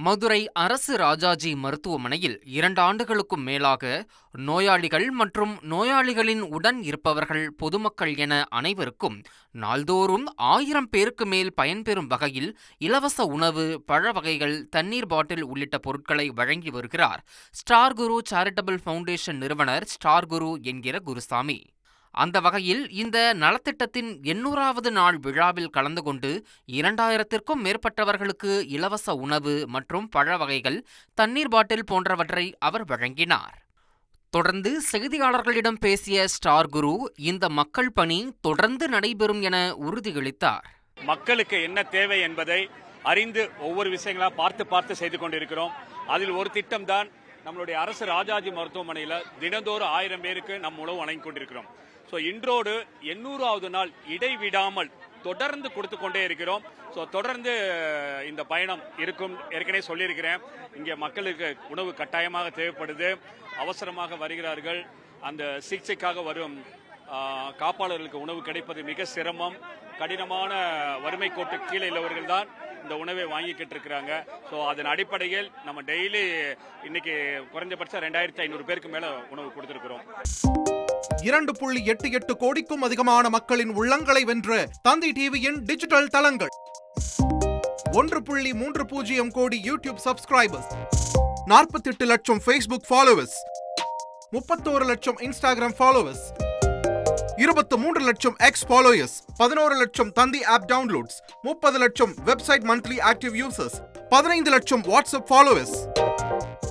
மதுரை அரசு ராஜாஜி மருத்துவமனையில் 2 ஆண்டுகளுக்கும் மேலாக நோயாளிகள் மற்றும் நோயாளிகளின் உடன் இருப்பவர்கள், பொதுமக்கள் என அனைவருக்கும் நாள்தோறும் 1000 பேருக்கு மேல் பயன்பெறும் வகையில் இலவச உணவு, பழ வகைகள், தண்ணீர் பாட்டில் உள்ளிட்ட பொருட்களை வழங்கி வருகிறார் ஸ்டார் குரு சேரிட்டபிள் ஃபவுண்டேஷன் நிறுவனர் ஸ்டார் குரு என்கிற குருசாமி. அந்த வகையில் இந்த நலத்திட்டத்தின் 800வது நாள் விழாவில் கலந்து கொண்டு 2000த்திற்கும் மேற்பட்டவர்களுக்கு இலவச உணவு மற்றும் பழ வகைகள், தண்ணீர் பாட்டில் போன்றவற்றை அவர் வழங்கினார். தொடர்ந்து செய்தியாளர்களிடம் பேசிய ஸ்டார் குரு இந்த மக்கள் பணி தொடர்ந்து நடைபெறும் என உறுதியளித்தார். மக்களுக்கு என்ன தேவை என்பதை அறிந்து ஒவ்வொரு விஷயங்களா பார்த்து செய்து கொண்டிருக்கிறோம். அதில் ஒரு திட்டம் தான் நம்மளுடைய அரசு ராஜாஜி மருத்துவமனையில் தினந்தோறும் 1000 பேருக்கு நம் உணவு வழங்கி கொண்டிருக்கிறோம். ஸோ இன்றோடு 800வது நாள் இடைவிடாமல் தொடர்ந்து கொடுத்து கொண்டே இருக்கிறோம். ஸோ தொடர்ந்து இந்த பயணம் இருக்கும். ஏற்கனவே சொல்லியிருக்கிறேன், இங்கே மக்களுக்கு உணவு கட்டாயமாக தேவைப்படுது. அவசரமாக வருகிறார்கள், அந்த சிகிச்சைக்காக வரும் காப்பாளர்களுக்கு உணவு கிடைப்பது மிக சிரமம். கடினமான வறுமை கோட்டு கீழே உள்ளவர்கள் தான் இந்த உணவை வாங்கிக்கிட்டு இருக்கிறாங்க. ஸோ அதன் அடிப்படையில் நம்ம டெய்லி இன்னைக்கு குறைஞ்சபட்சம் 2500 பேருக்கு மேல உணவு கொடுத்திருக்கிறோம். 2.88 கோடிக்கும் அதிகமான மக்களின் உள்ளங்களை வென்ற தந்தி டிவியின் டிஜிட்டல் தளங்கள், 1.30 கோடி யூடியூப் சப்ஸ்கிரைபர்ஸ், 48 லட்சம் Facebook ஃபாலோவர்ஸ், 31 லட்சம் Instagram ஃபாலோவர்ஸ், 23 லட்சம் X ஃபாலோயர்ஸ், 11 லட்சம் தந்தி ஆப் டவுன்லோட்ஸ், 30 லட்சம் வெப்சைட் மந்த்லி ஆக்டிவ் யூசர்ஸ், 15 லட்சம் வாட்ஸ்அப் ஃபாலோவர்ஸ்.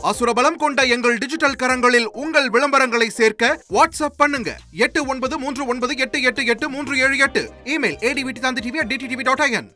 அசுரபலம் கொண்ட எங்கள் டிஜிட்டல் கரங்களில் உங்கள் விளம்பரங்களை சேர்க்க வாட்ஸ்அப் பண்ணுங்க. 8939888838. Email advtv@dttv.in.